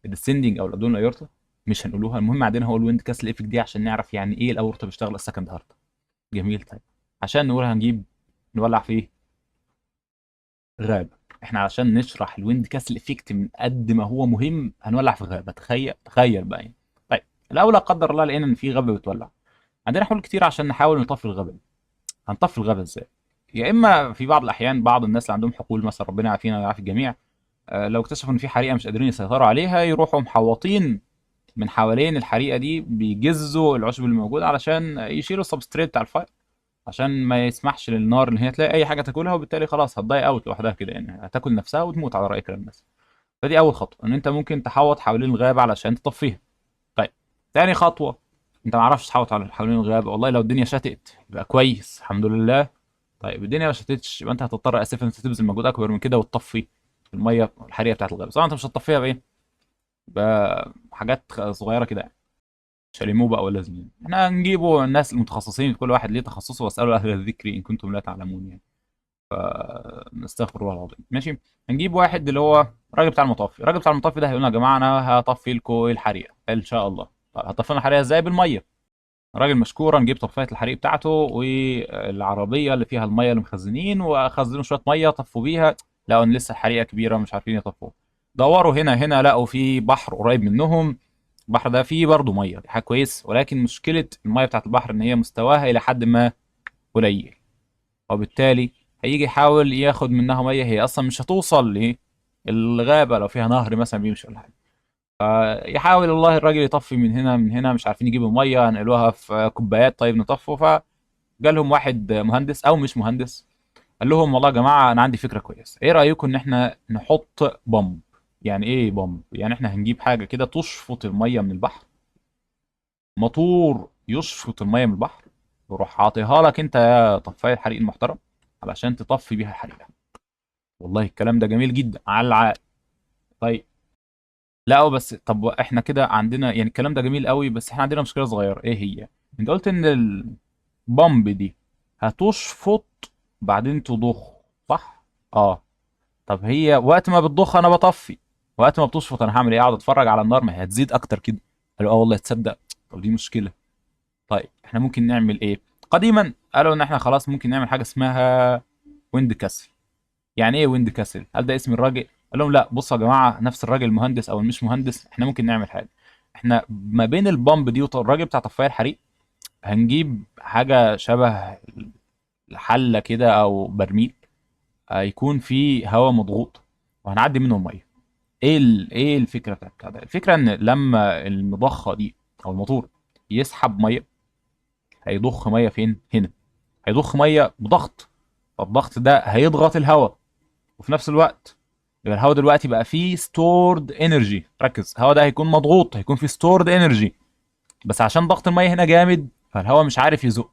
الديسندنج او الابدومينال ايورتا مش هنقولوها. المهم عندنا هو الويند كاسل افكت دي عشان نعرف يعني ايه الاورتا بيشتغل السكند هارت. جميل. طيب عشان نقولها هنجيب نولع فيه غابه. احنا عشان نشرح الويند كاسل افكت من قد ما هو مهم هنولع في غابه. تخيل تخيل بقى يعني. طيب الاول لا قدر الله لقينا ان في غابه بتولع، عندنا حلول كتير عشان نحاول نطفي الغابه دي. هنطفي الغابه ازاي؟ يا اما في بعض الاحيان بعض الناس اللي عندهم حقول مثلا، ربنا يعافينا ويعافي الجميع، لو اكتشفوا ان في حريقه مش قادرين يسيطروا عليها يروحوا محوطين من حوالين الحريقه دي، بيجزوا العشب اللي موجود علشان يشيلوا السبستريت بتاع الفاير، عشان ما يسمحش للنار ان هي تلاقي اي حاجه تاكلها، وبالتالي خلاص هتضيع اوت لوحدها كده يعني، هتاكل نفسها وتموت على راي كلام الناس. فدي اول خطوه، ان انت ممكن تحوط حوالين الغابه علشان تطفيها. طيب تاني خطوه، انت ما عرفتش تحوط على حوالين الغابه، والله لو الدنيا شتت يبقى كويس الحمد لله. طيب الدنيا ما شتتش يبقى انت هتضطر اسف ان انت تبذل مجهود اكبر من كده وتطفي الميه الحريقه بتاعت الغابه. طبعا انت مش هتطفيها بايه؟ بحاجات صغيره كده يعني، شاليمو بقى ولا زميل. احنا هنجيبوا الناس المتخصصين، كل واحد ليه تخصصه، واسالوا اهل الذكر ان كنتم لا تعلمون يعني. نستغفر الله العظيم. ماشي. هنجيب واحد اللي هو الراجل بتاع المطافي. الراجل بتاع المطافي ده هيقول لنا يا جماعه انا هطفي لكم الحريقه ان شاء الله. طب هتطفي لنا الحريقه ازاي؟ بالميه. راجل مشكورا نجيب طفايه الحريق بتاعته والعربيه اللي فيها الميه اللي مخزنين، وخزنوا شويه ميه طفوا بيها. لقوا ان لسه الحريقه كبيره مش عارفين يطفوها. دوروا هنا هنا لقوا في بحر قريب منهم، البحر ده فيه برضه ميه، دي حاجه كويس، ولكن مشكله الميه بتاعت البحر ان هي مستواها الى حد ما قليل، وبالتالي هيجي يحاول ياخد منها ميه هي اصلا مش هتوصل للغابه لو فيها نهر مثلا بيمشي ولا حاجه. يحاول والله الراجل يطفي من هنا من هنا، مش عارفين يجيبوا ميه، نقلوها في كوبايات طيب نطفوا. فجالهم واحد مهندس او مش مهندس، قال لهم والله يا جماعه انا عندي فكره كويسه، ايه رايكم ان احنا نحط بامب؟ يعني ايه بامب؟ يعني احنا هنجيب حاجه كده تشفط الميه من البحر، موتور يشفط الميه من البحر، ويروح عاطيها لك انت يا طفاي الحريق المحترم علشان تطفي بيها الحريقه. والله الكلام ده جميل جدا على العقل. طيب لا بس طب احنا كده عندنا يعني الكلام ده جميل قوي، بس احنا عندنا مشكله صغيره. ايه هي؟ انت قلت ان البامب دي هتشفط بعدين تضخ، صح؟ اه. طب هي وقت ما بتضخ انا بطفي، وقت ما بتشفط انا هعمل ايه؟ اقعد اتفرج على النار؟ ما هي هتزيد اكتر كده. قالوا اه والله تصدق. طب دي مشكله. طيب احنا ممكن نعمل ايه؟ قديما قالوا ان احنا خلاص ممكن نعمل حاجه اسمها ويند كاسل. يعني ايه ويند كاسل؟ هل ده اسم الراجل؟ قال لهم لا بصوا يا جماعه، نفس الراجل المهندس او المش مهندس، احنا ممكن نعمل حاجه. احنا ما بين البامب دي والراجل بتاع طفايه الحريق هنجيب حاجه شبه حله كده او برميل، هيكون فيه هواء مضغوط وهنعدي منه الميه. ايه الفكره بتاعت ده؟ الفكره ان لما المضخه دي او الموتور يسحب ميه، هيضخ ميه فين؟ هنا. هيضخ ميه بضغط، فالضغط ده هيضغط الهواء، وفي نفس الوقت يبقى الهواء دلوقتي بقى فيه ستورد انرجي. ركز، الهواء ده هيكون مضغوط، هيكون فيه ستورد انرجي، بس عشان ضغط الميه هنا جامد فالهواء مش عارف يزق.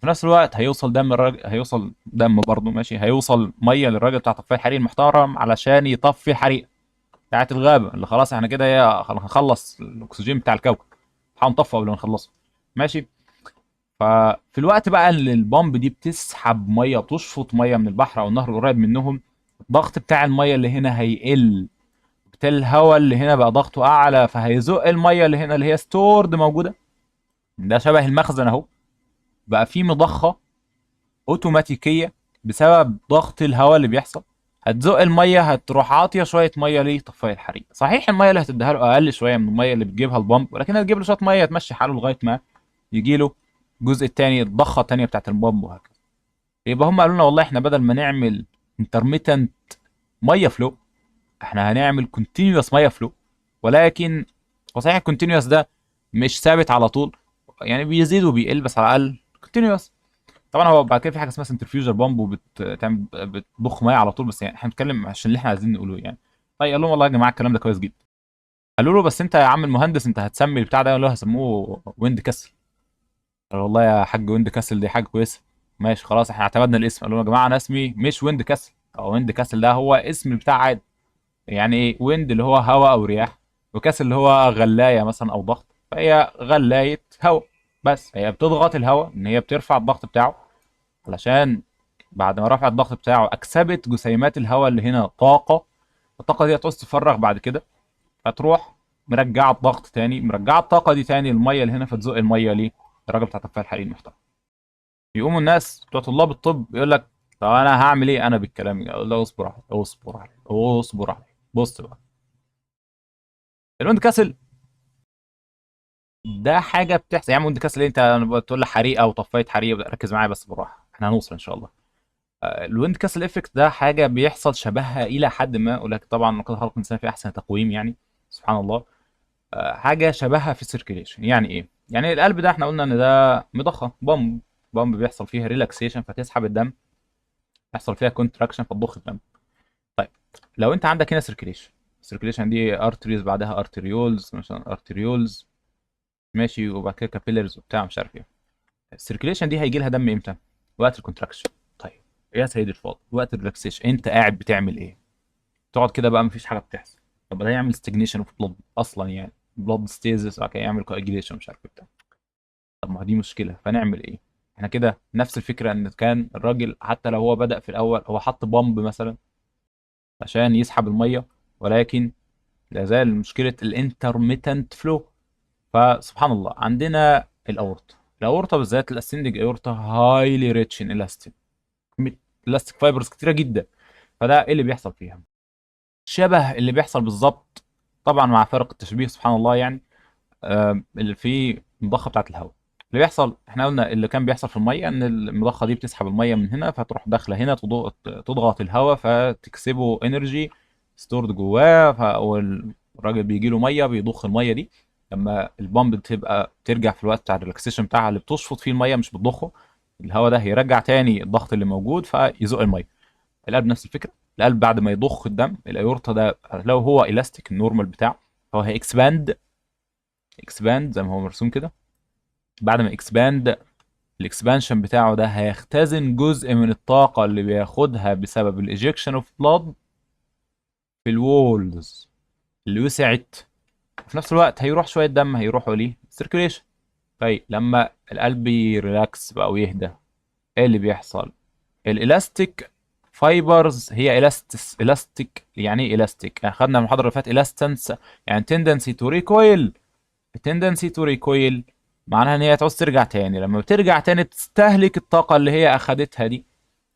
في نفس الوقت هيوصل دم الراجل، هيوصل دم برضه ماشي، هيوصل ميه للراجل بتاع طفايه الحريق المحترم علشان يطفي الحريقه بتاعت الغابه اللي خلاص احنا كده هنخلص الاكسجين بتاع الكوكب، هنطفي قبل ما نخلصه. ماشي. ففي الوقت بقى اللي البامب دي بتسحب ميه، بتشفط ميه من البحر او النهر القريب منهم، الضغط بتاع الميه اللي هنا هيقل، بالتالي الهواء اللي هنا بقى ضغطه اعلى، فهيزق الميه اللي هنا اللي هي ستورد موجوده. ده شبه المخزن اهو، بقى في مضخه اوتوماتيكيه بسبب ضغط الهواء اللي بيحصل، هتزق الميه، هتروح عاطيه شويه ميه ليه طفايه الحريق. صحيح الميه اللي هتديها له اقل شويه من الميه اللي بتجيبها البامب، ولكن هتجيب له شويه ميه تمشي حاله لغايه ما يجي له الجزء الثاني، الضخه الثانيه بتاعت البامب، وهكذا. يبقى هم قالوا لنا والله احنا بدل ما نعمل انترميتنت ميه فلو، احنا هنعمل كونتينوس ميه فلو. ولكن هو صحيح الكونتينوس ده مش ثابت على طول، يعني بيزيد وبيقل، بس على الاقل كونتينوس. طبعا هو بعد كده في حاجه اسمها سنترفيوجر بامب وبتعمل بتضخ ميه على طول، بس يعني احنا بنتكلم عشان اللي احنا عايزين نقوله يعني. طيب قال لهم والله يا جماعه الكلام ده كويس جدا. قالوا له بس انت يا عم المهندس انت هتسمي البتاع ده؟ قال له هسموه ويند كاسل. قال والله يا حاج ويند كاسل دي حاجه كويسه. ماشي خلاص احنا اعتمدنا الاسم. قال لهم يا جماعه انا اسمي مش ويند كاسل، او ويند كاسل ده هو اسم البتاع عادي. يعني ايه ويند؟ اللي هو هواء او رياح، وكاسل اللي هو غلايه مثلا او ضغط، فهي غلايه هواء، بس هي بتضغط الهواء ان هي بترفع الضغط بتاعه، علشان بعد ما رفع الضغط بتاعه اكسبت جسيمات الهواء اللي هنا طاقه، الطاقه دي هتعوز تفرغ بعد كده، فتروح مرجعه الضغط تاني، مرجعه الطاقه دي تاني الميه اللي هنا، فتزق الميه ليه الراجل بتاع تطفئه الحريق المحترم. يقوموا الناس بتوع طلاب الطب يقول لك طب انا هعمل ايه انا بالكلام؟ اقول له اصبر عليه اصبر عليه اصبر عليه. بص بقى، الويند كاسل ده حاجه بتحصل. يعني ويند كاسل إيه؟ انت بتقول لي حريقه او طفايه حريقه، ركز معايا بس بالراحه، احنا هنوصل ان شاء الله. الويند كاسل افكت ده حاجه بيحصل شبهها الى حد ما، ولكن طبعا لقد خلق الانسان في احسن تقويم يعني، سبحان الله. حاجه شبهها في السيركيليشن. يعني ايه؟ يعني القلب ده احنا قلنا ان ده مضخه بامب بيحصل فيها ريلاكسيشن فتسحب الدم، يحصل فيها كونتراكشن فتضخ الدم. طيب لو انت عندك هنا سيركيليشن، السيركيليشن دي ارتريز بعدها ارتريولز، مثلا ارتريولز ماشي، وبعد كده كابيلرز وبتاع مش عارف ايه. السيركيليشن دي هيجي لها دم امتى؟ وقت الكونتراكشن. طيب يا سيدي الفاضل، وقت الريلاكسيشن انت قاعد بتعمل ايه؟ تقعد كده بقى مفيش حاجه بتحصل. طب ده يعمل ستجنيشن اوف بلاد اصلا، يعني بلاد ستيزس، وبعد كده يعمل كواجيليشن مش عارف ايه بتاع. طب ما دي مشكله، فنعمل ايه؟ احنا كده نفس الفكره، ان كان الراجل حتى لو هو بدأ في الاول هو حط بامب مثلا عشان يسحب الميه، ولكن لا زال مشكله الانترميتنت فلو. فسبحان الله عندنا الاورطه بالذات الاسندج اورطه هايلي ريتش ان الاستين، الاستيك فايبرز كتيره جدا. فده ايه اللي بيحصل فيها؟ شبه اللي بيحصل بالظبط، طبعا مع فرق التشبيه سبحان الله يعني، اللي في المضخه بتاعه الهواء. اللي بيحصل احنا قلنا اللي كان بيحصل في الميه ان المضخه دي بتسحب الميه من هنا، فتروح داخله هنا تضغط الهواء فتكسبه انرجي ستورد جواه، والراجل بيجي له ميه بيضخ الميه دي. لما البامب بتبقى ترجع في الوقت بتاع الريلاكسيشن بتاعها اللي بتشفط فيه الميه مش بتضخه، الهواء ده هيرجع تاني الضغط اللي موجود فيزق الميه. القلب نفس الفكره، القلب بعد ما يضخ الدم الايورتا ده لو هو الاستيك النورمال بتاعه، هو هيكسباند، اكسباند زي ما هو مرسوم كده. بعد ما اكسباند، الاكسبانشن بتاعه ده هيختزن جزء من الطاقة اللي بياخدها بسبب الايجكشن اوف بلاد في الوولز اللي وسعت. في نفس الوقت هيروح شوية دم هيروحوا ليه سيركيليشن. طيب لما القلب يريلاكس بقى ويهدى، ايه اللي بيحصل؟ الالاستيك فايبرز هي الاستيك. يعني ايه الاستيك؟ اخدنا المحاضرة اللي فاتت الاستنس يعني تندنسي تو ريكويل. التندنسي تو ريكويل معناها ان هي تعوز ترجع تاني، لما بترجع تاني بتستهلك الطاقة اللي هي اخدتها دي،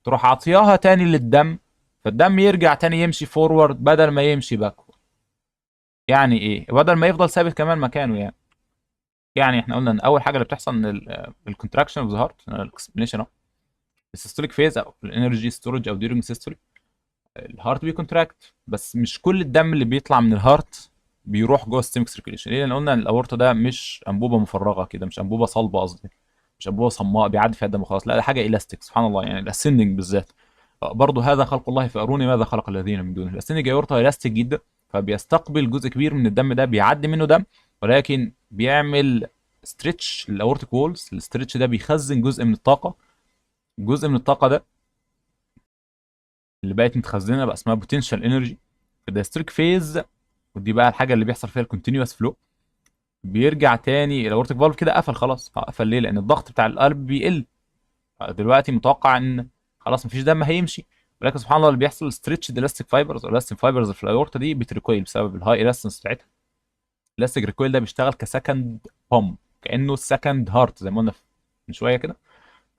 تروح عطياها تاني للدم، فالدم يرجع تاني يمشي فورورد بدل ما يمشي باكورد. يعني ايه؟ بدل ما يفضل ثابت كمان مكانه يعني. يعني احنا قلنا ان اول حاجه اللي بتحصل ان الكونتراكشن اوف ذا هارت، الاكسبلانيشن اهو، السيستوليك فيز او الانرجي ستورج او ديورنج سيستولي، الهارت بيكونتراكت، بس مش كل الدم اللي بيطلع من الهارت بيروح جوه السيستمك سيركيليشن. ليه؟ لان قلنا ان الاورطه ده مش انبوبه مفرغه كده، مش انبوبه صلبه قصدي، مش انبوبه صماء بيعدي فيها الدم وخلاص، لا ده حاجه الاستيك سبحان الله. يعني الاسندنج بالذات برضه هذا خلق الله فاروني ماذا خلق الذين من دونه. الاسندنج اورطه الاستيك جدا، فبيستقبل جزء كبير من الدم ده، بيعدي منه دم، ولكن بيعمل ستريتش للاورتيك وولز. الستريتش ده بيخزن جزء من الطاقه، جزء من الطاقه ده اللي بقت متخزنه بقى اسمها بوتنشال انرجي في الدايستريك فيز. ودي بقى الحاجه اللي بيحصل فيها الكونتينوس فلو، بيرجع تاني الاورتيك فالف كده قفل خلاص. قفل ليه؟ لان الضغط بتاع القلب بيقل، دلوقتي متوقع ان خلاص مفيش دم هيمشي. ولكن سبحان الله اللي بيحصل ستريتش الاستيك فايبرز او الاستيك فايبرز في الاورتا دي بتريكويل بسبب الهاي الاستنس بتاعتها. الاستيك ريكويل ده بيشتغل كسكند بومب، كانه سكند هارت زي ما قلنا من شويه كده.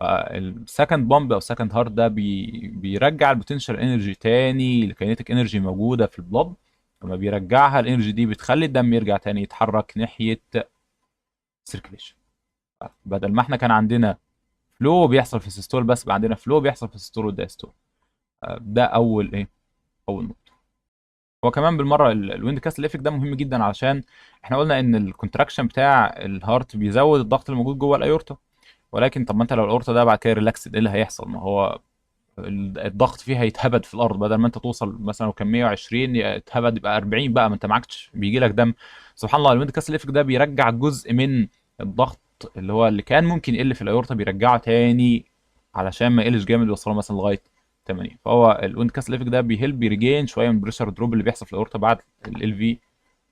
السكند بومب او سكند هارت ده بيرجع البوتنشال انرجي تاني، الكينيتيك انرجي موجوده في البلد. لما بيرجعها الانرجي دي بتخلي الدم يرجع تاني يتحرك ناحيه سيركليشن. بدل ما احنا كان عندنا فلو بيحصل في السيستول بس، بقى عندنا فلو بيحصل في السيستول والدايستول. ده اول ايه، اول نقطه. هو كمان بالمره الويند كاسل افكت ده مهم جدا، علشان احنا قلنا ان الكونتراكشن بتاع الهارت بيزود الضغط الموجود جوه الايورتا. ولكن طب ما انت لو الاورتا ده بعد كده ريلاكسد ايه اللي هيحصل؟ ما هو الضغط فيها هيتهبد في الارض، بدل ما انت توصل مثلا لو كان 120 اتهبد يبقى 40 بقى، ما انت معكش بيجي لك دم. سبحان الله الويند كاسل افكت ده بيرجع جزء من الضغط اللي هو اللي كان ممكن يقل في الايورتا، بيرجعه تاني علشان ما يقلش جامد يوصله مثلا لغايه 80. فهو الويند كاسل افكت ده بيهلب بيرجين شويه من البريشر دروب اللي بيحصل في الايورتا بعد ال في،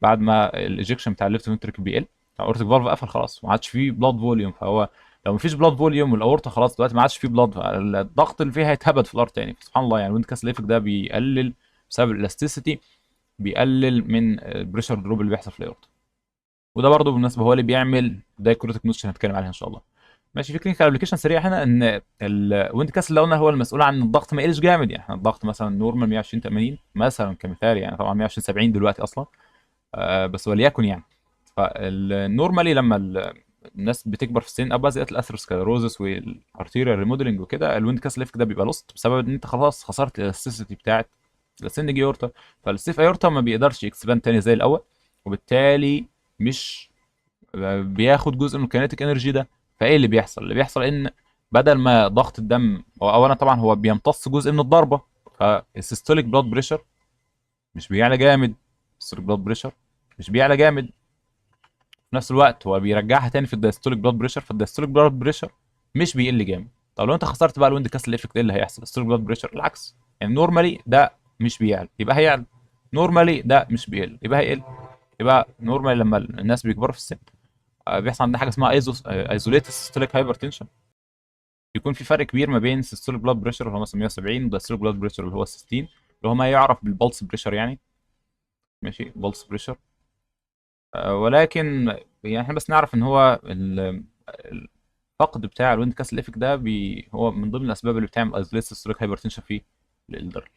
بعد ما الايجكشن بتاع الليفت فنتريكل بيقل، الاورتيك فالف قفل خلاص ما عادش فيه بلاد فوليوم. فهو لو مفيش بلاد فوليوم والاورطه خلاص دلوقتي ما عادش فيه بلاد، الضغط اللي فيها هيتهبد في الارض تاني. سبحان الله يعني ويند كاسل افكت ده بيقلل بسبب الالاستيسيتي، بيقلل من البريشر دروب اللي بيحصل في الاورطه. وده برضه بالمناسبه هو اللي بيعمل دايكروتيك نوتش هنتكلم عليها ان شاء الله. ماشي. في كلينيكال ابلكيشن سريع هنا ان الويند كاس اللي قلنا هو المسؤول عن الضغط ما يقلش جامد. يعني احنا الضغط مثلا نورمال 120 80 مثلا كمثال، يعني طبعا 120 70 دلوقتي اصلا، بس وليكن يعني. فالنورمالي لما الناس بتكبر في السن او بقى زي الاثيروسكليروزس والارتيريال ريموديلنج وكده، الويند كاس ليفت ده بيبقى لوست بسبب ان انت خلاص خسرت الاستيسيتي بتاعت السن جيورتا. فالستيف ايورتا ما بيقدرش يكسباند تاني زي الاول، وبالتالي مش بياخد جزء من الكينيتيك انرجي ده. فايه اللي بيحصل؟ اللي بيحصل ان بدل ما ضغط الدم هو اولا طبعا هو بيمتص جزء من الضربه، فالسيستوليك بلاد بريشر مش بيعلى جامد، السيستوليك بلاد بريشر مش بيعلى جامد. في نفس الوقت هو بيرجعها تاني في الدايستوليك بلاد بريشر، فالدايستوليك بلاد بريشر مش بيقل جامد. طب لو انت خسرت بقى الويند كاسل افكت، ايه اللي هيحصل؟ الدايستوليك بلاد بريشر العكس، يعني نورمالي ده مش بيعلى يبقى هيعلى، نورمالي ده مش بيقل يبقى هيقل. يبقى نورمالي لما الناس بيكبروا في السن بيحصل عندنا حاجه اسمها ايزوليت سيستوليك هايبرتنشن. بيكون في فرق كبير ما بين سيستوليك بلاد بريشر اللي هو مثلا 170 ودايستوليك بلاد بريشر اللي هو 60، اللي هو ما يعرف بالبلس بريشر يعني. ماشي، بلس بريشر. ولكن يعني احنا بس نعرف ان هو الفقد بتاع الويند كاسل افكت ده هو من ضمن الاسباب اللي بتعمل ايزوليت سيستوليك هايبرتنشن في الالدر.